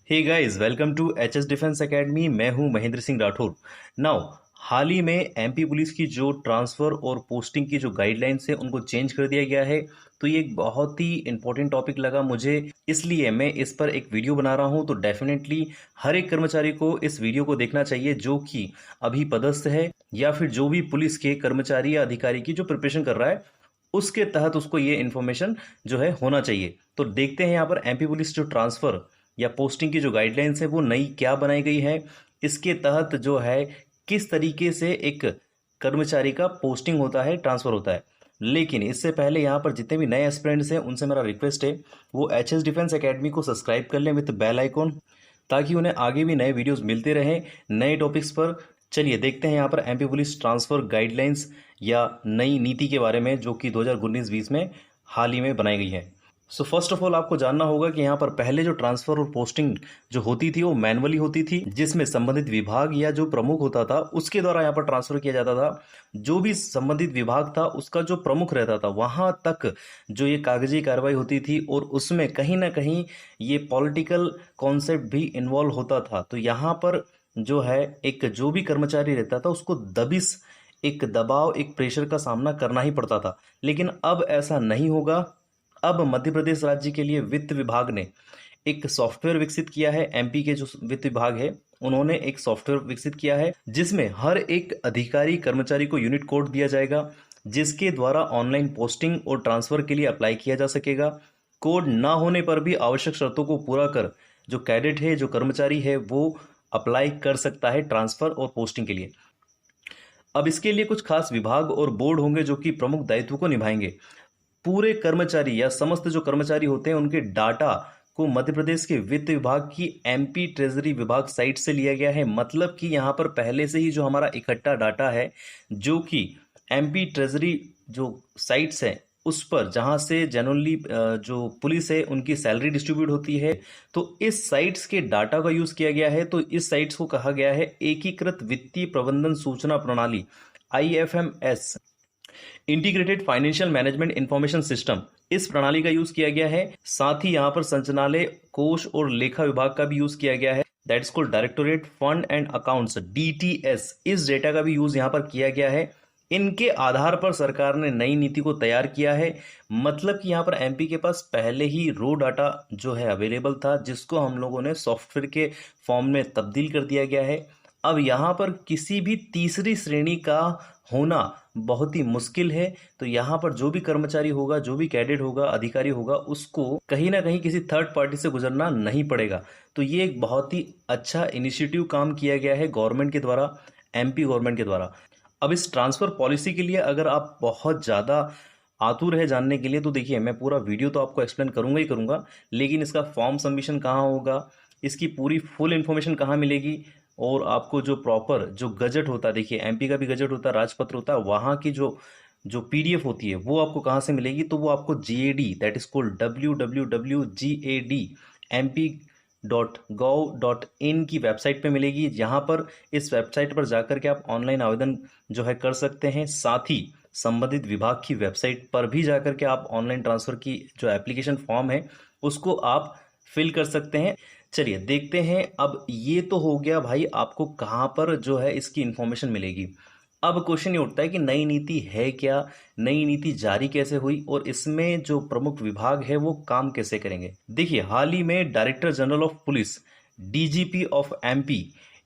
Hey guys, welcome to HS defence academy. मैं हूं Mahendra Singh Rathore. Now, हाल ही में एमपी पुलिस की जो ट्रांसफ़र और पोस्टिंग की जो गाइडलाइंस है उनको चेंज कर दिया गया है। तो ये एक बहुत ही इंपॉर्टेंट टॉपिक लगा मुझे, इसलिए मैं इस पर एक वीडियो बना रहा हूं। तो डेफिनेटली हर एक कर्मचारी को इस वीडियो को देखना चाहिए जो कि अभी पदस्थ है या फिर जो भी पुलिस के कर्मचारी या अधिकारी की जो प्रिपरेशन कर रहा है, उसके तहत उसको ये इन्फॉर्मेशन जो है होना चाहिए। तो देखते हैं यहाँ पर एमपी पुलिस जो ट्रांसफ़र या पोस्टिंग की जो गाइडलाइंस है वो नई क्या बनाई गई है, इसके तहत जो है किस तरीके से एक कर्मचारी का पोस्टिंग होता है, ट्रांसफ़र होता है। लेकिन इससे पहले यहाँ पर जितने भी नए एस्पिरेंट्स हैं उनसे मेरा रिक्वेस्ट है वो एचएस डिफेंस एकेडमी को सब्सक्राइब कर लें विद बेल आइकॉन, ताकि उन्हें आगे भी नए वीडियोस मिलते रहें नए टॉपिक्स पर। चलिए देखते हैं यहाँ पर एमपी पुलिस ट्रांसफ़र गाइडलाइंस या नई नीति के बारे में जो कि 2019-20 में हाल ही में बनाई गई है। सो फर्स्ट ऑफ ऑल आपको जानना होगा कि यहाँ पर पहले जो ट्रांसफ़र और पोस्टिंग जो होती थी वो मैनुअली होती थी, जिसमें संबंधित विभाग या जो प्रमुख होता था उसके द्वारा यहाँ पर ट्रांसफ़र किया जाता था। जो भी संबंधित विभाग था उसका जो प्रमुख रहता था वहाँ तक जो ये कागजी कार्रवाई होती थी, और उसमें कहीं ना कहीं ये पॉलिटिकल कॉन्सेप्ट भी इन्वॉल्व होता था। तो यहाँ पर जो है एक जो भी कर्मचारी रहता था उसको दबिश, एक दबाव, एक प्रेशर का सामना करना ही पड़ता था। लेकिन अब ऐसा नहीं होगा। अब मध्य प्रदेश राज्य के लिए वित्त विभाग ने एक सॉफ्टवेयर विकसित किया है। एमपी के जो वित्त विभाग है उन्होंने एक सॉफ्टवेयर विकसित किया है जिसमें हर एक अधिकारी कर्मचारी को यूनिट कोड दिया जाएगा, जिसके द्वारा ऑनलाइन पोस्टिंग और ट्रांसफर के लिए अप्लाई किया जा सकेगा। कोड ना होने पर भी आवश्यक शर्तों को पूरा कर जो कैडेट है, जो कर्मचारी है, वो अप्लाई कर सकता है ट्रांसफर और पोस्टिंग के लिए। अब इसके लिए कुछ खास विभाग और बोर्ड होंगे जो कि प्रमुख दायित्व को निभाएंगे। पूरे कर्मचारी या समस्त जो कर्मचारी होते हैं उनके डाटा को मध्य प्रदेश के वित्त विभाग की एमपी ट्रेजरी विभाग साइट से लिया गया है। मतलब कि यहाँ पर पहले से ही जो हमारा इकट्ठा डाटा है जो कि एमपी ट्रेजरी जो साइट्स है उस पर, जहाँ से जनरली जो पुलिस है उनकी सैलरी डिस्ट्रीब्यूट होती है, तो इस साइट्स के डाटा का यूज़ किया गया है। तो इस साइट्स को कहा गया है एकीकृत वित्तीय प्रबंधन सूचना प्रणाली, IFMS, integrated financial management information system. इस प्रणाली का यूज किया गया है। साथ ही यहाँ पर संचालनालय, कोष और लेखा विभाग का भी यूज किया गया है, that's called directorate fund and accounts, DTS। इस डेटा का भी यूज यहाँ पर किया गया है। इनके आधार पर सरकार ने नई नीति को तैयार किया है। मतलब कि यहाँ पर एमपी के पास पहले ही रो डाटा जो है अवेलेबल था, जिसको हम लोगों ने सॉफ्टवेयर के फॉर्म में तब्दील कर दिया गया है। अब यहाँ पर किसी भी तीसरी श्रेणी का होना बहुत ही मुश्किल है। तो यहाँ पर जो भी कर्मचारी होगा, जो भी कैडेट होगा, अधिकारी होगा, उसको कहीं ना कहीं किसी थर्ड पार्टी से गुजरना नहीं पड़ेगा। तो ये एक बहुत ही अच्छा इनिशिएटिव काम किया गया है गवर्नमेंट के द्वारा, एमपी गवर्नमेंट के द्वारा। अब इस ट्रांसफ़र पॉलिसी के लिए अगर आप बहुत ज़्यादा आतुर है जानने के लिए, तो देखिए मैं पूरा वीडियो तो आपको एक्सप्लेन करूंगा ही करूंगा, लेकिन इसका फॉर्म सबमिशन कहाँ होगा, इसकी पूरी फुल इन्फॉर्मेशन कहाँ मिलेगी, और आपको जो प्रॉपर जो गजट होता है, देखिए एमपी का भी गजट होता है, राजपत्र होता है, वहाँ की जो जो PDF होती है वो आपको कहाँ से मिलेगी, तो वो आपको GAD, that is called www.gad.mp.gov.in की वेबसाइट पे मिलेगी। यहाँ पर इस वेबसाइट पर जाकर के आप ऑनलाइन आवेदन जो है कर सकते हैं। साथ ही संबंधित विभाग की वेबसाइट पर भी जाकर के आप ऑनलाइन ट्रांसफ़र की जो एप्लीकेशन फॉर्म है उसको आप फिल कर सकते हैं। चलिए देखते हैं। अब ये तो हो गया भाई आपको कहाँ पर जो है इसकी इंफॉर्मेशन मिलेगी। अब क्वेश्चन ये उठता है कि नई नीति है क्या, नई नीति जारी कैसे हुई, और इसमें जो प्रमुख विभाग है वो काम कैसे करेंगे। देखिए हाल ही में director general of police, DGP of MP,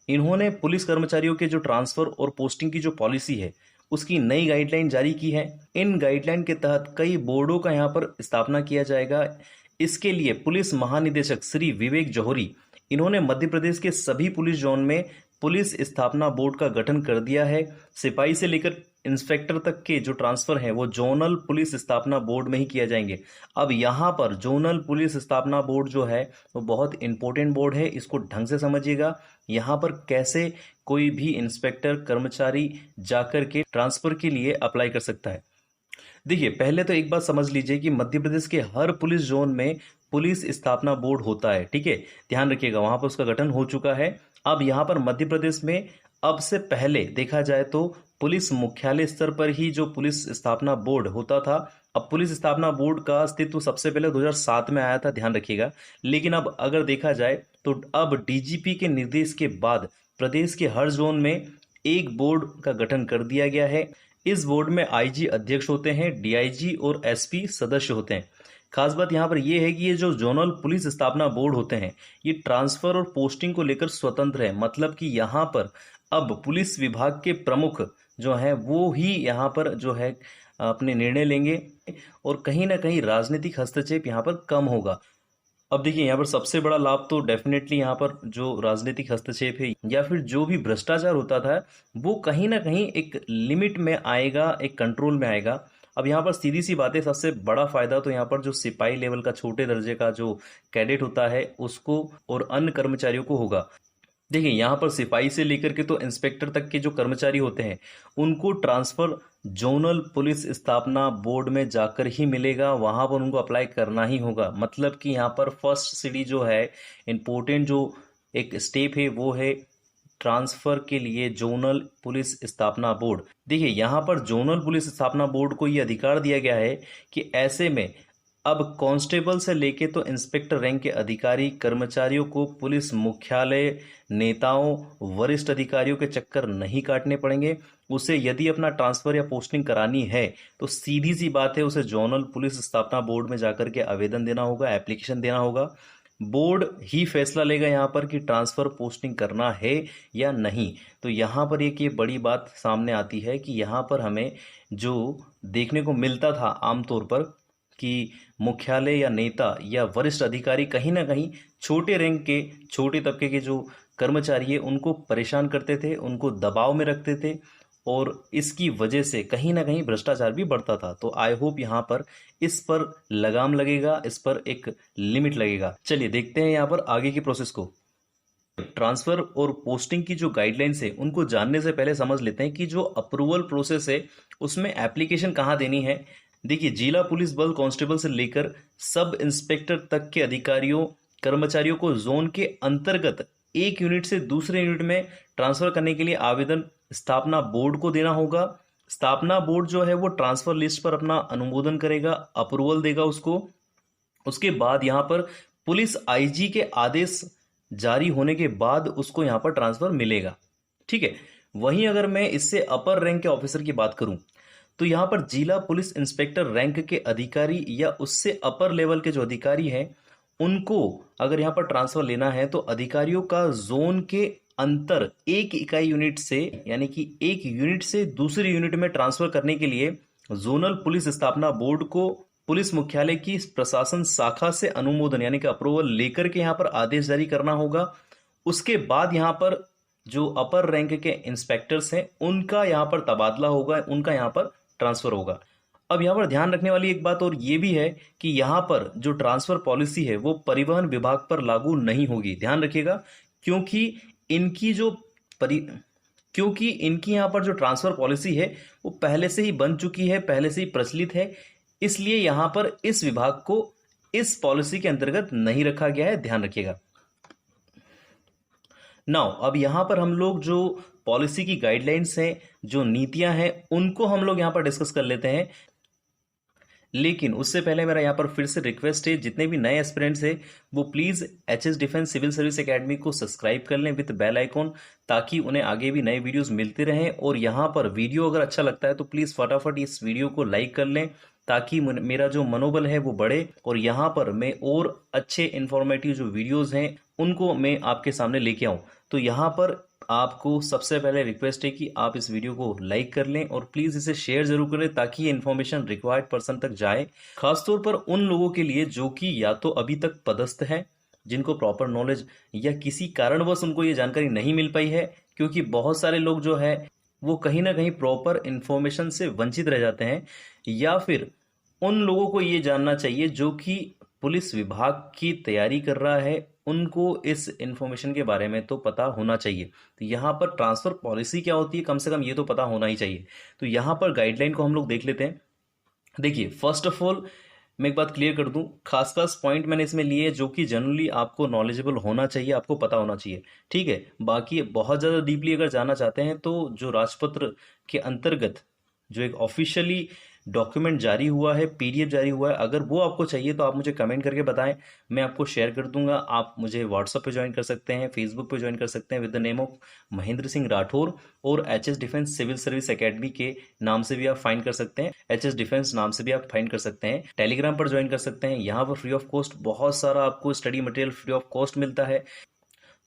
इन्होंने पुलिस कर्मचारियों के जो ट्रांसफर और पोस्टिंग की जो पॉलिसी है उसकी नई गाइडलाइन जारी की है। इन गाइडलाइन के तहत कई बोर्डों का यहाँ पर स्थापना किया जाएगा। इसके लिए पुलिस महानिदेशक श्री विवेक जौहरी, इन्होंने मध्य प्रदेश के सभी पुलिस जोन में पुलिस स्थापना बोर्ड का गठन कर दिया है। सिपाही से लेकर इंस्पेक्टर तक के जो ट्रांसफर हैं वो जोनल पुलिस स्थापना बोर्ड में ही किया जाएंगे। अब यहाँ पर जोनल पुलिस स्थापना बोर्ड जो है वो बहुत इंपॉर्टेंट बोर्ड है, इसको ढंग से समझिएगा। यहाँ पर कैसे कोई भी इंस्पेक्टर कर्मचारी जाकर के ट्रांसफर के लिए अप्लाई कर सकता है। देखिए पहले तो एक बात समझ लीजिए कि मध्य प्रदेश के हर पुलिस जोन में पुलिस स्थापना बोर्ड होता है, ठीक है, ध्यान रखिएगा, वहां पर उसका गठन हो चुका है। अब यहाँ पर मध्य प्रदेश में अब से पहले देखा जाए तो पुलिस मुख्यालय स्तर पर ही जो पुलिस स्थापना बोर्ड होता था। अब पुलिस स्थापना बोर्ड का अस्तित्व सबसे पहले 2007 में आया था, ध्यान रखिएगा। लेकिन अब अगर देखा जाए तो अब डीजीपी के निर्देश के बाद प्रदेश के हर जोन में एक बोर्ड का गठन कर दिया गया है। इस बोर्ड में आईजी अध्यक्ष होते हैं, डीआईजी और एसपी सदस्य होते हैं। खास बात यहाँ पर यह है कि ये जो जोनल पुलिस स्थापना बोर्ड होते हैं ये ट्रांसफर और पोस्टिंग को लेकर स्वतंत्र है। मतलब कि यहाँ पर अब पुलिस विभाग के प्रमुख जो हैं वो ही यहाँ पर जो है अपने निर्णय लेंगे और कहीं ना कहीं राजनीतिक हस्तक्षेप यहाँ पर कम होगा। अब देखिए यहाँ पर सबसे बड़ा लाभ तो डेफिनेटली यहाँ पर जो राजनीतिक हस्तक्षेप है या फिर जो भी भ्रष्टाचार होता था वो कहीं ना कहीं एक लिमिट में आएगा, एक कंट्रोल में आएगा। अब यहाँ पर सीधी सी बात है, सबसे बड़ा फायदा तो यहाँ पर जो सिपाही लेवल का छोटे दर्जे का जो कैडेट होता है उसको और अन्य कर्मचारियों को होगा। देखिए यहाँ पर सिपाही से लेकर के तो इंस्पेक्टर तक के जो कर्मचारी होते हैं उनको ट्रांसफर जोनल पुलिस स्थापना बोर्ड में जाकर ही मिलेगा, वहां पर उनको अप्लाई करना ही होगा। मतलब कि यहाँ पर फर्स्ट सीढ़ी जो है, इम्पोर्टेंट जो एक स्टेप है वो है ट्रांसफर के लिए जोनल पुलिस स्थापना बोर्ड। देखिए यहाँ पर जोनल पुलिस स्थापना बोर्ड को ये अधिकार दिया गया है कि ऐसे में अब कांस्टेबल से लेके तो इंस्पेक्टर रैंक के अधिकारी कर्मचारियों को पुलिस मुख्यालय, नेताओं, वरिष्ठ अधिकारियों के चक्कर नहीं काटने पड़ेंगे। उसे यदि अपना ट्रांसफर या पोस्टिंग करानी है तो सीधी सी बात है, उसे जोनल पुलिस स्थापना बोर्ड में जाकर के आवेदन देना होगा, एप्लीकेशन देना होगा। बोर्ड ही फैसला लेगा यहाँ पर कि ट्रांसफर पोस्टिंग करना है या नहीं। तो यहाँ पर एक ये बड़ी बात सामने आती है कि यहाँ पर हमें जो देखने को मिलता था आमतौर पर कि मुख्यालय या नेता या वरिष्ठ अधिकारी कहीं ना कहीं छोटे रैंक के, छोटे तबके के जो कर्मचारी है उनको परेशान करते थे, उनको दबाव में रखते थे और इसकी वजह से कहीं ना कहीं भ्रष्टाचार भी बढ़ता था। तो आई होप यहाँ पर इस पर लगाम लगेगा, इस पर एक लिमिट लगेगा। चलिए देखते हैं यहाँ पर आगे की प्रोसेस को। ट्रांसफर और पोस्टिंग की जो गाइडलाइंस है उनको जानने से पहले समझ लेते हैं कि जो अप्रूवल प्रोसेस है उसमें एप्लीकेशन कहाँ देनी है। देखिए जिला पुलिस बल कांस्टेबल से लेकर सब इंस्पेक्टर तक के अधिकारियों कर्मचारियों को जोन के अंतर्गत एक यूनिट से दूसरे यूनिट में ट्रांसफर करने के लिए आवेदन स्थापना बोर्ड को देना होगा। स्थापना बोर्ड जो है वो ट्रांसफर लिस्ट पर अपना अनुमोदन करेगा, अप्रूवल देगा उसको। उसके बाद यहाँ पर पुलिस आईजी के आदेश जारी होने के बाद उसको यहाँ पर ट्रांसफर मिलेगा। ठीक है, वहीं अगर मैं इससे अपर रैंक के ऑफिसर की बात करूं तो यहाँ पर जिला पुलिस इंस्पेक्टर रैंक के अधिकारी या उससे अपर लेवल के जो अधिकारी हैं उनको अगर यहाँ पर ट्रांसफर लेना है तो अधिकारियों का जोन के अंतर एक इकाई यूनिट से, यानी कि एक यूनिट से दूसरी यूनिट में ट्रांसफर करने के लिए जोनल पुलिस स्थापना बोर्ड को पुलिस मुख्यालय की प्रशासन शाखा से अनुमोदन यानी कि अप्रूवल लेकर के यहाँ पर आदेश जारी करना होगा। उसके बाद यहाँ पर जो अपर रैंक के इंस्पेक्टर्स हैं उनका यहाँ पर तबादला होगा, उनका यहाँ पर ट्रांसफर होगा। अब यहाँ पर ध्यान रखने वाली एक बात और ये भी है कि यहाँ पर जो ट्रांसफर पॉलिसी है वो परिवहन विभाग पर लागू नहीं होगी, ध्यान रखिएगा। क्योंकि इनकी जो क्योंकि इनकी यहाँ पर जो ट्रांसफर पॉलिसी है वो पहले से ही बन चुकी है, पहले से ही प्रचलित है, इसलिए यहाँ पर इस विभाग को इस पॉलिसी के अंतर्गत नहीं रखा गया है, ध्यान रखिएगा। नाउ अब यहाँ पर हम लोग जो पॉलिसी की गाइडलाइंस हैं, जो नीतियां हैं, उनको हम लोग यहाँ पर डिस्कस कर लेते हैं। लेकिन उससे पहले मेरा यहाँ पर फिर से रिक्वेस्ट है, जितने भी नए एस्पिरेंट्स हैं वो please HS defence civil service academy को सब्सक्राइब कर लें विद बेल आइकॉन, ताकि उन्हें आगे भी नए वीडियोस मिलते रहें। और यहाँ पर वीडियो अगर अच्छा लगता है तो प्लीज़ फटाफट इस वीडियो को लाइक कर लें ताकि मेरा जो मनोबल है वो बढ़े और यहाँ पर मैं और अच्छे इन्फॉर्मेटिव जो वीडियोज़ हैं उनको मैं आपके सामने लेके आऊँ। तो यहाँ पर आपको सबसे पहले रिक्वेस्ट है कि आप इस वीडियो को लाइक कर लें और प्लीज़ इसे शेयर जरूर करें ताकि ये इन्फॉर्मेशन रिक्वायर्ड पर्सन तक जाए, खासतौर पर उन लोगों के लिए जो कि या तो अभी तक पदस्थ हैं, जिनको प्रॉपर नॉलेज या किसी कारणवश उनको ये जानकारी नहीं मिल पाई है। क्योंकि बहुत सारे लोग जो है वो कहीं ना कहीं प्रॉपर इन्फॉर्मेशन से वंचित रह जाते हैं, या फिर उन लोगों को ये जानना चाहिए जो कि पुलिस विभाग की तैयारी कर रहा है, उनको इस इन्फॉर्मेशन के बारे में तो पता होना चाहिए। तो यहाँ पर ट्रांसफर पॉलिसी क्या होती है कम से कम ये तो पता होना ही चाहिए। तो यहाँ पर गाइडलाइन को हम लोग देख लेते हैं। देखिए फर्स्ट ऑफ ऑल मैं एक बात क्लियर कर दूं, खास खास पॉइंट मैंने इसमें लिए जो कि जनरली आपको नॉलेजेबल होना चाहिए, आपको पता होना चाहिए। ठीक है, बाकी बहुत ज़्यादा डीपली अगर जानना चाहते हैं तो जो राजपत्र के अंतर्गत जो एक ऑफिशियली डॉक्यूमेंट जारी हुआ है, पीडीएफ जारी हुआ है, अगर वो आपको चाहिए तो आप मुझे कमेंट करके बताएं, मैं आपको शेयर कर दूंगा। आप मुझे व्हाट्सएप पे ज्वाइन कर सकते हैं, फेसबुक पे ज्वाइन कर सकते हैं with the name of Mahendra Singh Rathore, और HS defence civil service academy के नाम से भी आप फाइंड कर सकते हैं, एचएस डिफेंस नाम से भी आप फाइंड कर सकते हैं। टेलीग्राम पर ज्वाइन कर सकते हैं, यहाँ पर फ्री ऑफ कॉस्ट बहुत सारा आपको study material free of cost मिलता है,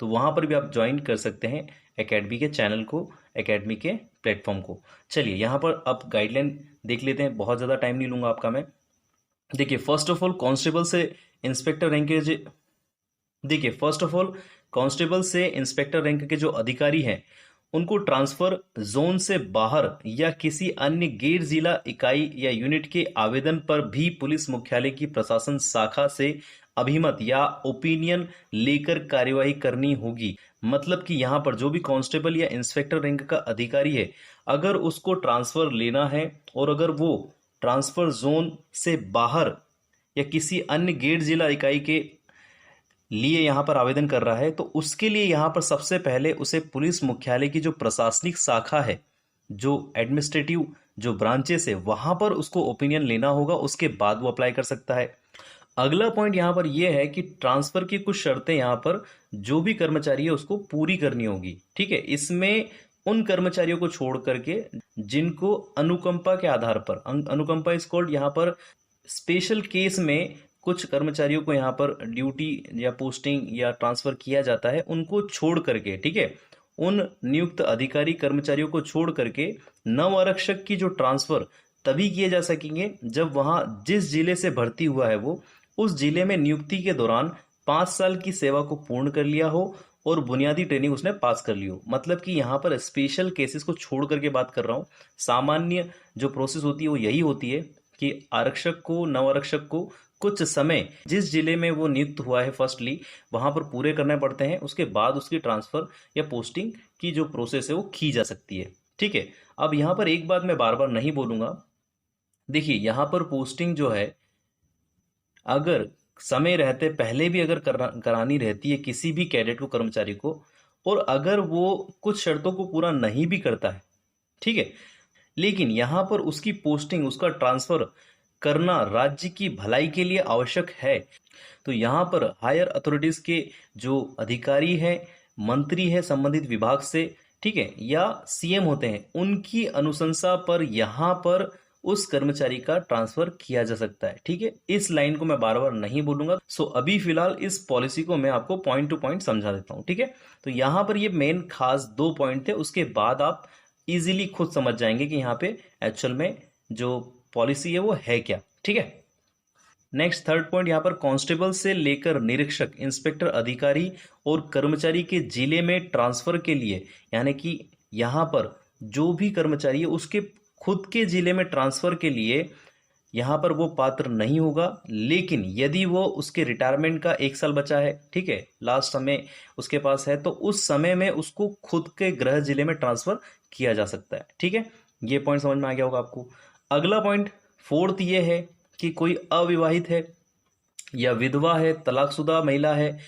तो वहां पर भी आप ज्वाइन कर सकते हैं एकेडमी के चैनल को, एकेडमी के प्लेटफॉर्म को। चलिए यहाँ पर अब गाइडलाइन देख लेते हैं, बहुत ज़्यादा टाइम नहीं लूंगा आपका मैं। देखिए फर्स्ट ऑफ ऑल कांस्टेबल से इंस्पेक्टर रैंक के देखिए फर्स्ट ऑफ ऑल कांस्टेबल से इंस्पेक्टर रैंक के जो अधिकारी हैं उनको ट्रांसफर जोन से बाहर या किसी अन्य गैर जिला इकाई या यूनिट के आवेदन पर भी पुलिस मुख्यालय की प्रशासन शाखा से अभिमत या ओपिनियन लेकर कार्यवाही करनी होगी। मतलब कि यहाँ पर जो भी कांस्टेबल या इंस्पेक्टर रैंक का अधिकारी है, अगर उसको ट्रांसफर लेना है और अगर वो ट्रांसफर जोन से बाहर या किसी अन्य गैर जिला इकाई के लिए यहाँ पर आवेदन कर रहा है, तो उसके लिए यहाँ पर सबसे पहले उसे पुलिस मुख्यालय की जो प्रशासनिक शाखा है, जो एडमिनिस्ट्रेटिव जो ब्रांचेस है, वहां पर उसको ओपिनियन लेना होगा, उसके बाद वो अप्लाई कर सकता है। अगला पॉइंट यहाँ पर यह है कि ट्रांसफर की कुछ शर्तें यहाँ पर जो भी कर्मचारी है उसको पूरी करनी होगी। ठीक है, इसमें उन कर्मचारियों को छोड़ करके जिनको अनुकंपा के आधार पर, अनुकंपा इज कॉल्ड, यहाँ पर स्पेशल केस में कुछ कर्मचारियों को यहाँ पर ड्यूटी या पोस्टिंग या ट्रांसफर किया जाता है, उनको छोड़ करके, ठीक है, उन नियुक्त अधिकारी कर्मचारियों को छोड़ करके नव आरक्षक की जो ट्रांसफर तभी किए जा सकेंगे जब वहां जिस जिले से भर्ती हुआ है वो उस जिले में नियुक्ति के दौरान 5 साल की सेवा को पूर्ण कर लिया हो और बुनियादी ट्रेनिंग उसने पास कर ली हो। मतलब कि यहाँ पर स्पेशल केसेस को छोड़ करके बात कर रहा हूँ। सामान्य जो प्रोसेस होती है वो यही होती है कि आरक्षक को, नव आरक्षक को कुछ समय जिस जिले में वो नियुक्त हुआ है फर्स्टली वहां पर पूरे करने पड़ते हैं, उसके बाद उसकी ट्रांसफर या पोस्टिंग की जो प्रोसेस है वो की जा सकती है। ठीक है, अब यहाँ पर एक बात मैं बार बार नहीं बोलूंगा, देखिए यहाँ पर पोस्टिंग जो है अगर समय रहते पहले भी अगर करानी रहती है किसी भी कैडेट को, कर्मचारी को, और अगर वो कुछ शर्तों को पूरा नहीं भी करता है, ठीक है, लेकिन यहाँ पर उसकी पोस्टिंग, उसका ट्रांसफर करना राज्य की भलाई के लिए आवश्यक है, तो यहाँ पर हायर अथॉरिटीज के जो अधिकारी हैं, मंत्री है संबंधित विभाग से, ठीक है, या सीएम होते हैं, उनकी अनुशंसा पर यहाँ पर उस कर्मचारी का ट्रांसफर किया जा सकता है। ठीक है, इस लाइन को मैं बार बार नहीं बोलूंगा। सो अभी फिलहाल इस पॉलिसी को मैं आपको पॉइंट टू पॉइंट समझा देता हूं। ठीक है, तो यहाँ पर ये मेन खास 2 पॉइंट थे, उसके बाद आप इजीली खुद समझ जाएंगे कि यहाँ पे एक्चुअल में जो पॉलिसी है वो है क्या। ठीक है, नेक्स्ट थर्ड पॉइंट, यहाँ पर कांस्टेबल से लेकर निरीक्षक, इंस्पेक्टर, अधिकारी और कर्मचारी के जिले में ट्रांसफर के लिए, यानी कि यहाँ पर जो भी कर्मचारी है उसके खुद के जिले में ट्रांसफर के लिए यहाँ पर वो पात्र नहीं होगा, लेकिन यदि वो उसके रिटायरमेंट का 1 साल बचा है, ठीक है, लास्ट समय उसके पास है, तो उस समय में उसको खुद के गृह जिले में ट्रांसफर किया जा सकता है। ठीक है, ये पॉइंट समझ में आ गया होगा आपको। अगला पॉइंट फोर्थ ये है कि कोई अविवाहित है या विधवा है, तलाकशुदा महिला है,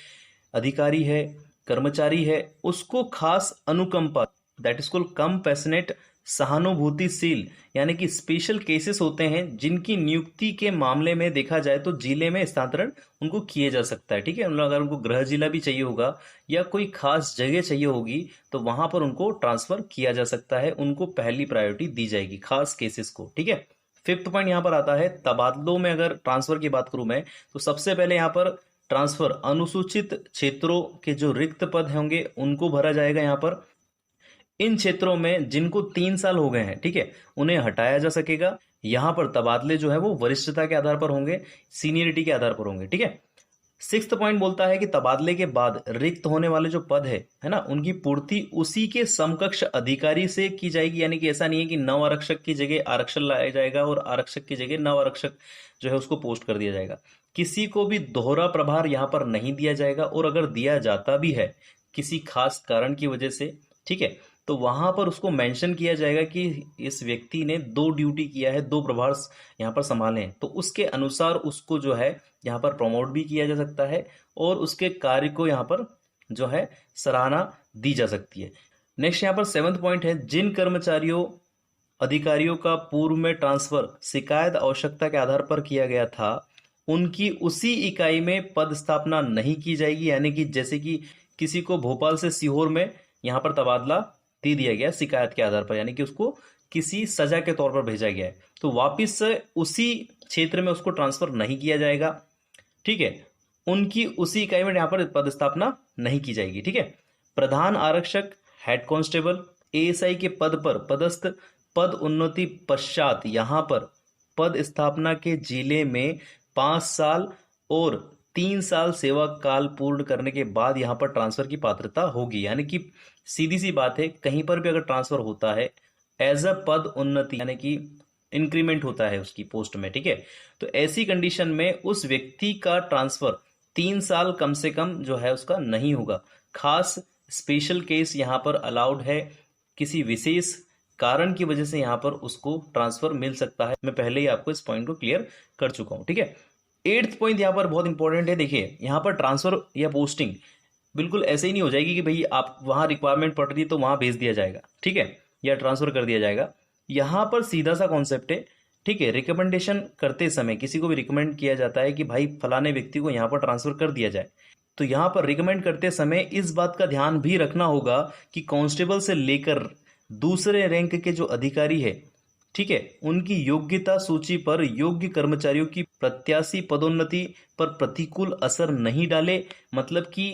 अधिकारी है, कर्मचारी है, उसको खास अनुकंपा, दैट इज कॉल्ड कंपैशनेट सहानुभूतिशील, यानी कि स्पेशल केसेस होते हैं जिनकी नियुक्ति के मामले में देखा जाए तो जिले में स्थानांतरण उनको किए जा सकता है। ठीक है, अगर उनको गृह जिला भी चाहिए होगा या कोई खास जगह चाहिए होगी तो वहां पर उनको ट्रांसफर किया जा सकता है, उनको पहली प्रायोरिटी दी जाएगी खास केसेस को। ठीक है, फिफ्थ पॉइंट यहाँ पर आता है तबादलों में। अगर ट्रांसफर की बात करूं मैं तो सबसे पहले यहाँ पर ट्रांसफर अनुसूचित क्षेत्रों के जो रिक्त पद होंगे उनको भरा जाएगा। यहाँ पर इन क्षेत्रों में जिनको 3 साल हो गए हैं, ठीक है, उन्हें हटाया जा सकेगा। यहाँ पर तबादले जो है वो वरिष्ठता के आधार पर होंगे, सीनियरिटी के आधार पर होंगे। ठीक है, सिक्स्थ पॉइंट बोलता है कि तबादले के बाद रिक्त होने वाले जो पद है ना, उनकी पूर्ति उसी के समकक्ष अधिकारी से की जाएगी। यानी कि ऐसा नहीं है कि नव आरक्षक की जगह आरक्षण लाया जाएगा और आरक्षक की जगह नव आरक्षक जो है उसको पोस्ट कर दिया जाएगा। किसी को भी दोहरा प्रभार यहाँ पर नहीं दिया जाएगा, और अगर दिया जाता भी है किसी खास कारण की वजह से, ठीक है, तो वहां पर उसको मेंशन किया जाएगा कि इस व्यक्ति ने 2 ड्यूटी किया है, 2 प्रभार यहाँ पर संभाले हैं, तो उसके अनुसार उसको जो है यहाँ पर प्रमोट भी किया जा सकता है और उसके कार्य को यहाँ पर जो है सराहना दी जा सकती है। नेक्स्ट यहाँ पर 7th पॉइंट है, जिन कर्मचारियों अधिकारियों का पूर्व में ट्रांसफर शिकायत आवश्यकता के आधार पर किया गया था, उनकी उसी इकाई में पद स्थापना नहीं की जाएगी। यानी कि जैसे कि किसी को भोपाल से सीहोर में यहाँ पर तबादला दे दिया गया शिकायत के आधार पर, यानी कि उसको किसी सजा के तौर पर भेजा गया है, तो वापिस से उसी क्षेत्र में उसको ट्रांसफर नहीं किया जाएगा। ठीक है, उनकी उसी इकाई में यहाँ पर पदस्थापना नहीं की जाएगी। ठीक है, प्रधान आरक्षक, हेड कांस्टेबल, एएसआई के पद पर पदस्थ पद उन्नति पश्चात यहाँ पर पद स्थापना के जिले में 5 साल और 3 साल सेवा काल पूर्ण करने के बाद यहाँ पर ट्रांसफर की पात्रता होगी। यानी कि सीधी सी बात है, कहीं पर भी अगर ट्रांसफर होता है एज अ पद उन्नति, यानी कि इंक्रीमेंट होता है उसकी पोस्ट में, ठीक है, तो ऐसी कंडीशन में उस व्यक्ति का ट्रांसफर 3 साल कम से कम जो है उसका नहीं होगा। खास स्पेशल केस यहाँ पर अलाउड है, किसी विशेष कारण की वजह से यहाँ पर उसको ट्रांसफर मिल सकता है। मैं पहले ही आपको इस पॉइंट को क्लियर कर चुका हूँ। ठीक है, 8th पॉइंट यहाँ पर बहुत इंपॉर्टेंट है। देखिए, यहाँ पर ट्रांसफर या पोस्टिंग बिल्कुल ऐसे ही नहीं हो जाएगी कि भाई आप वहाँ रिक्वायरमेंट पड़ रही है तो वहाँ भेज दिया जाएगा, ठीक है, या ट्रांसफर कर दिया जाएगा। यहाँ पर सीधा सा कॉन्सेप्ट है। ठीक है, रिकमेंडेशन करते समय किसी को भी रिकमेंड किया जाता है कि भाई फलाने व्यक्ति को यहाँ पर ट्रांसफर कर दिया जाए, तो यहाँ पर रिकमेंड करते समय इस बात का ध्यान भी रखना होगा कि कांस्टेबल से लेकर दूसरे रैंक के जो अधिकारी है, ठीक है, उनकी योग्यता सूची पर योग्य कर्मचारियों की प्रत्याशी पदोन्नति पर प्रतिकूल असर नहीं डाले। मतलब कि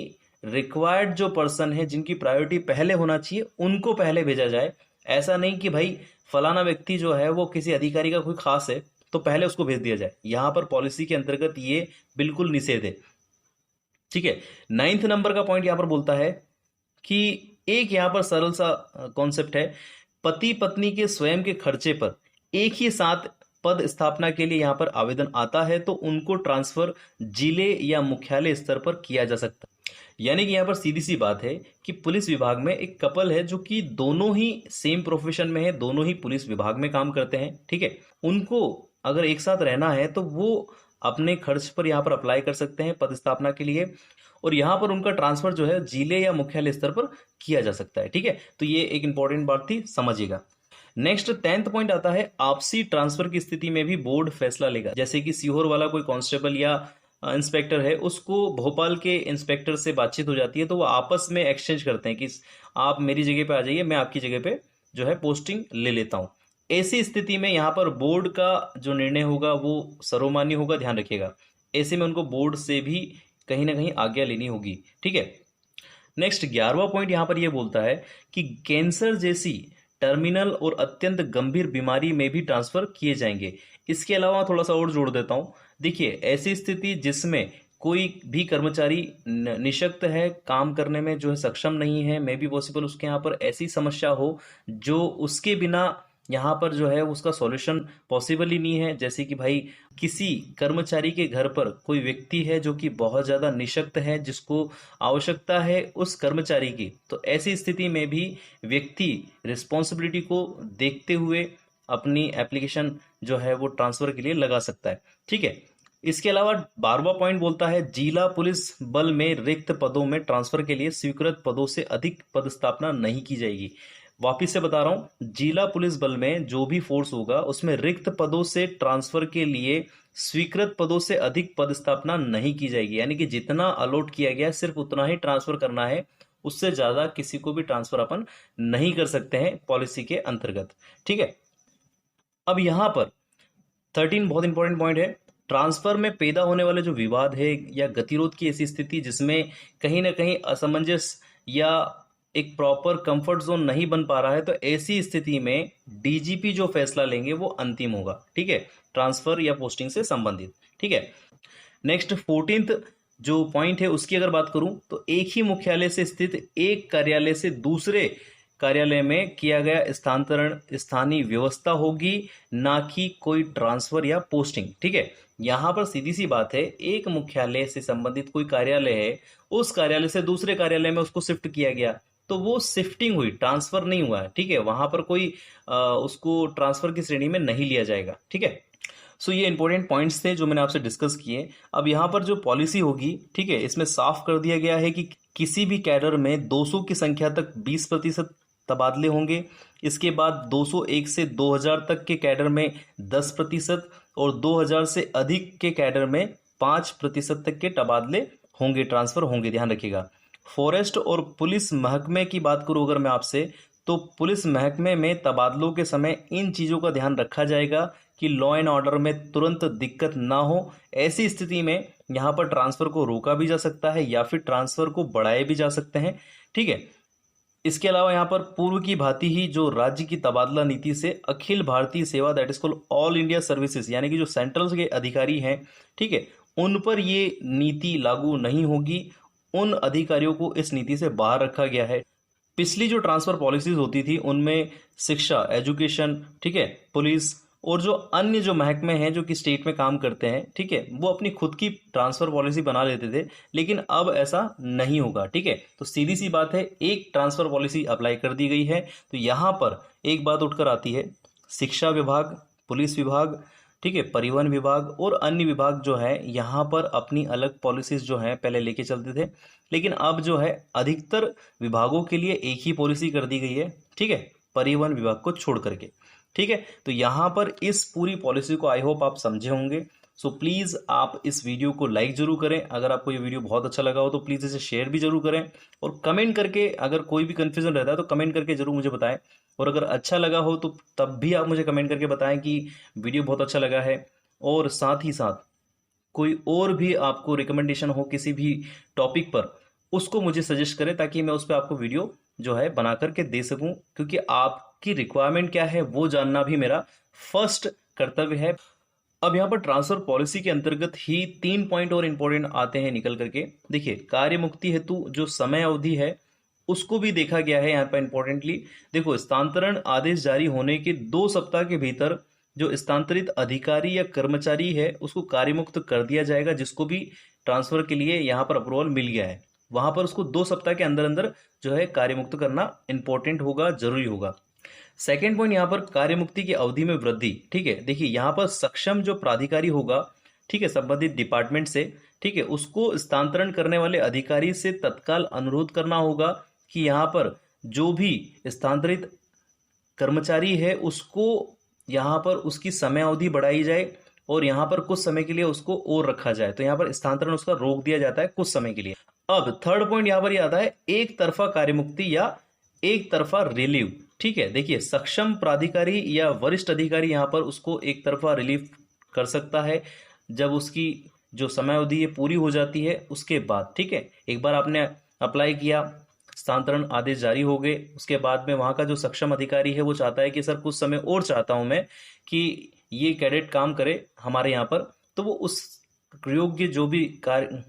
रिक्वायर्ड जो पर्सन है, जिनकी प्रायोरिटी पहले होना चाहिए, उनको पहले भेजा जाए। ऐसा नहीं कि भाई फलाना व्यक्ति जो है वो किसी अधिकारी का कोई खास है तो पहले उसको भेज दिया जाए। यहाँ पर पॉलिसी के अंतर्गत ये बिल्कुल निषेध है। ठीक है, 9th नंबर का पॉइंट यहाँ पर बोलता है कि एक यहाँ पर सरल सा कॉन्सेप्ट है, पति पत्नी के स्वयं के खर्चे पर एक ही साथ पद स्थापना के लिए यहाँ पर आवेदन आता है तो उनको ट्रांसफर जिले या मुख्यालय स्तर पर किया जा सकता है। यानी कि यहाँ पर सीधी सी बात है कि पुलिस विभाग में एक कपल है जो कि दोनों ही सेम प्रोफेशन में है, दोनों ही पुलिस विभाग में काम करते हैं। ठीक है, उनको अगर एक साथ रहना है तो वो अपने खर्च पर यहाँ पर अप्लाई कर सकते हैं पदस्थापना के लिए, और यहाँ पर उनका ट्रांसफर जो है जिले या मुख्यालय स्तर पर किया जा सकता है। ठीक है, तो ये एक इंपॉर्टेंट बात थी, समझिएगा। नेक्स्ट 10th पॉइंट आता है, आपसी ट्रांसफर की स्थिति में भी बोर्ड फैसला लेगा। जैसे कि सीहोर वाला कोई कांस्टेबल या इंस्पेक्टर है, उसको भोपाल के इंस्पेक्टर से बातचीत हो जाती है तो वो आपस में एक्सचेंज करते हैं कि आप मेरी जगह पे आ जाइए, मैं आपकी जगह पे जो है पोस्टिंग ले लेता हूँ। ऐसी स्थिति में यहाँ पर बोर्ड का जो निर्णय होगा वो सर्वमान्य होगा, ध्यान रखिएगा। ऐसे में उनको बोर्ड से भी कहीं ना कहीं आज्ञा लेनी होगी। ठीक है, नेक्स्ट 11वां पॉइंट यहाँ पर यह बोलता है कि कैंसर जैसी टर्मिनल और अत्यंत गंभीर बीमारी में भी ट्रांसफर किए जाएंगे। इसके अलावा थोड़ा सा और जोड़ देता हूँ। देखिए, ऐसी स्थिति जिसमें कोई भी कर्मचारी निशक्त है, काम करने में जो है सक्षम नहीं है, मे बी पॉसिबल उसके यहाँ पर ऐसी समस्या हो जो उसके बिना यहाँ पर जो है उसका सॉल्यूशन पॉसिबल ही नहीं है। जैसे कि भाई किसी कर्मचारी के घर पर कोई व्यक्ति है जो कि बहुत ज़्यादा निशक्त है, जिसको आवश्यकता है उस कर्मचारी की, तो ऐसी स्थिति में भी व्यक्ति रिस्पॉन्सिबिलिटी को देखते हुए अपनी एप्लीकेशन जो है वो ट्रांसफर के लिए लगा सकता है। ठीक है, इसके अलावा 12वां पॉइंट बोलता है, जिला पुलिस बल में रिक्त पदों में ट्रांसफर के लिए स्वीकृत पदों से अधिक पदस्थापना नहीं की जाएगी। वापिस से बता रहा हूं, जिला पुलिस बल में जो भी फोर्स होगा उसमें रिक्त पदों से ट्रांसफर के लिए स्वीकृत पदों से अधिक पदस्थापना नहीं की जाएगी। यानी कि जितना अलॉट किया गया सिर्फ उतना ही ट्रांसफर करना है, उससे ज्यादा किसी को भी ट्रांसफर अपन नहीं कर सकते हैं पॉलिसी के अंतर्गत। ठीक है, अब यहां पर 13 बहुत इंपॉर्टेंट पॉइंट है। ट्रांसफर में पैदा होने वाले जो विवाद है या गतिरोध की ऐसी स्थिति जिसमें कहीं ना कहीं असमंजस या एक प्रॉपर कंफर्ट जोन नहीं बन पा रहा है, तो ऐसी स्थिति में डीजीपी जो फैसला लेंगे वो अंतिम होगा। ठीक है, ट्रांसफर या पोस्टिंग से संबंधित। ठीक है, नेक्स्ट 14th जो पॉइंट है उसकी अगर बात करूं तो एक ही मुख्यालय से स्थित एक कार्यालय से दूसरे कार्यालय में किया गया स्थानांतरण स्थानीय व्यवस्था होगी, ना कि कोई ट्रांसफर या पोस्टिंग। ठीक है, यहां पर सीधी सी बात है, एक मुख्यालय से संबंधित कोई कार्यालय है, उस कार्यालय से दूसरे कार्यालय में उसको शिफ्ट किया गया तो वो शिफ्टिंग हुई, ट्रांसफर नहीं हुआ है। ठीक है, वहां पर कोई उसको ट्रांसफर की श्रेणी में नहीं लिया जाएगा। ठीक है, सो ये इंपॉर्टेंट पॉइंट्स थे जो मैंने आपसे डिस्कस किए। अब यहाँ पर जो पॉलिसी होगी, ठीक है, इसमें साफ कर दिया गया है कि किसी भी कैडर में 200 की संख्या तक 20% तबादले होंगे। इसके बाद 201 से 2000 तक के कैडर में 10% और 2000 से अधिक के कैडर में 5% तक के तबादले होंगे, ट्रांसफ़र होंगे, ध्यान रखिएगा। फॉरेस्ट और पुलिस महकमे की बात करूँ अगर मैं आपसे, तो पुलिस महकमे में तबादलों के समय इन चीज़ों का ध्यान रखा जाएगा कि लॉ एंड ऑर्डर में तुरंत दिक्कत ना हो। ऐसी स्थिति में यहाँ पर ट्रांसफ़र को रोका भी जा सकता है या फिर ट्रांसफ़र को बढ़ाए भी जा सकते हैं, ठीक है। इसके अलावा यहाँ पर पूर्व की भांति ही जो राज्य की तबादला नीति से अखिल भारतीय सेवा, that is called all India services, यानी कि जो सेंट्रल के अधिकारी हैं, ठीक है, उन पर ये नीति लागू नहीं होगी। उन अधिकारियों को इस नीति से बाहर रखा गया है। पिछली जो ट्रांसफ़र पॉलिसीज होती थी उनमें शिक्षा, एजुकेशन, ठीक है, पुलिस और जो अन्य जो महकमे हैं जो कि स्टेट में काम करते हैं, ठीक है, वो अपनी खुद की ट्रांसफ़र पॉलिसी बना लेते थे, लेकिन अब ऐसा नहीं होगा, ठीक है। तो सीधी सी बात है, एक ट्रांसफ़र पॉलिसी अप्लाई कर दी गई है। तो यहाँ पर एक बात उठकर आती है, शिक्षा विभाग, पुलिस विभाग, ठीक है, परिवहन विभाग और अन्य विभाग जो है यहाँ पर अपनी अलग पॉलिसीज जो हैं पहले लेके चलते थे, लेकिन अब जो है अधिकतर विभागों के लिए एक ही पॉलिसी कर दी गई है, ठीक है, परिवहन विभाग को छोड़ करके, ठीक है। तो यहाँ पर इस पूरी पॉलिसी को आई होप आप समझे होंगे। सो प्लीज़ आप इस वीडियो को लाइक जरूर करें। अगर आपको ये वीडियो बहुत अच्छा लगा हो तो प्लीज़ इसे शेयर भी जरूर करें और कमेंट करके अगर कोई भी कन्फ्यूजन रहता है तो कमेंट करके जरूर मुझे बताएं। और अगर अच्छा लगा हो तो तब भी आप मुझे कमेंट करके बताएं कि वीडियो बहुत अच्छा लगा है। और साथ ही साथ कोई और भी आपको रिकमेंडेशन हो किसी भी टॉपिक पर, उसको मुझे सजेस्ट करें ताकि मैं उस पर आपको वीडियो जो है बना करके दे सकूं, क्योंकि आपकी रिक्वायरमेंट क्या है वो जानना भी मेरा फर्स्ट कर्तव्य है। अब यहाँ पर ट्रांसफर पॉलिसी के अंतर्गत ही 3 पॉइंट और इंपॉर्टेंट आते हैं निकल करके। देखिए, कार्य मुक्ति हेतु जो समय अवधि है उसको भी देखा गया है यहाँ पर इंपॉर्टेंटली। देखो, स्थानांतरण आदेश जारी होने के 2 सप्ताह के भीतर जो स्थानांतरित अधिकारी या कर्मचारी है उसको कार्यमुक्त कर दिया जाएगा। जिसको भी ट्रांसफर के लिए यहाँ पर अप्रूवल मिल गया है वहां पर उसको 2 सप्ताह के अंदर अंदर जो है कार्यमुक्त करना इंपॉर्टेंट होगा, जरूरी होगा। सेकेंड पॉइंट यहाँ पर कार्यमुक्ति की अवधि में वृद्धि, ठीक है। देखिए, यहाँ पर सक्षम जो प्राधिकारी होगा, ठीक है, संबंधित डिपार्टमेंट से, ठीक है, उसको स्थानांतरण करने वाले अधिकारी से तत्काल अनुरोध करना होगा कि यहाँ पर जो भी स्थानांतरित कर्मचारी है उसको यहाँ पर उसकी समय अवधि बढ़ाई जाए और यहाँ पर कुछ समय के लिए उसको और रखा जाए। तो यहाँ पर स्थानांतरण उसका रोक दिया जाता है कुछ समय के लिए। अब थर्ड पॉइंट यहाँ पर यह आता है एक तरफा कार्यमुक्ति या एक तरफा रिलीव, ठीक है। देखिए, सक्षम प्राधिकारी या वरिष्ठ अधिकारी यहाँ पर उसको एक तरफा रिलीव कर सकता है जब उसकी जो समय अवधि है पूरी हो जाती है उसके बाद, ठीक है। एक बार आपने अप्लाई किया, स्थानांतरण आदेश जारी हो गए, उसके बाद में वहाँ का जो सक्षम अधिकारी है वो चाहता है कि सर कुछ समय और चाहता हूँ मैं कि ये कैडेट काम करे हमारे यहाँ पर, तो वो उस योग्य जो भी कार्य,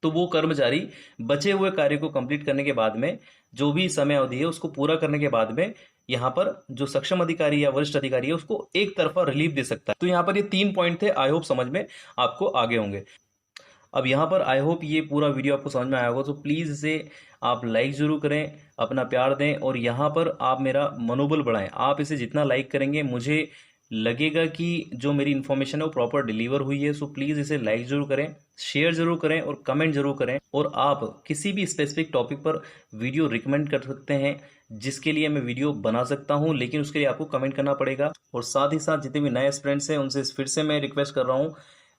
तो वो कर्मचारी बचे हुए कार्य को कंप्लीट करने के बाद में जो भी समय अवधि है उसको पूरा करने के बाद में यहाँ पर जो सक्षम अधिकारी या वरिष्ठ अधिकारी है उसको एक तरफा रिलीफ दे सकता है। तो यहाँ पर ये 3 पॉइंट थे, आई होप समझ में आपको आगे होंगे। अब यहाँ पर आई होप ये पूरा वीडियो आपको समझ में आया होगा, तो प्लीज़ इसे आप लाइक ज़रूर करें, अपना प्यार दें और यहाँ पर आप मेरा मनोबल बढ़ाएं। आप इसे जितना लाइक करेंगे मुझे लगेगा कि जो मेरी इन्फॉर्मेशन है वो प्रॉपर डिलीवर हुई है। सो प्लीज़ इसे लाइक ज़रूर करें, शेयर ज़रूर करें और कमेंट ज़रूर करें। और आप किसी भी स्पेसिफिक टॉपिक पर वीडियो रिकमेंड कर सकते हैं जिसके लिए मैं वीडियो बना सकता हूं, लेकिन उसके लिए आपको कमेंट करना पड़ेगा। और साथ ही साथ जितने भी नए स्टूडेंट्स हैं उनसे फिर से मैं रिक्वेस्ट कर रहा हूं,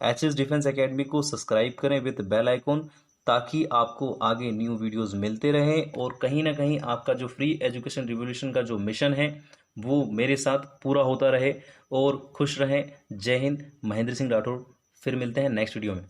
एचएस डिफेंस एकेडमी को सब्सक्राइब करें विद बेल आइकॉन, ताकि आपको आगे न्यू वीडियोस मिलते रहें और कहीं ना कहीं आपका जो फ्री एजुकेशन रिवोल्यूशन का जो मिशन है वो मेरे साथ पूरा होता रहे। और खुश रहें। जय हिंद, महेंद्र सिंह राठौर। फिर मिलते हैं नेक्स्ट वीडियो में।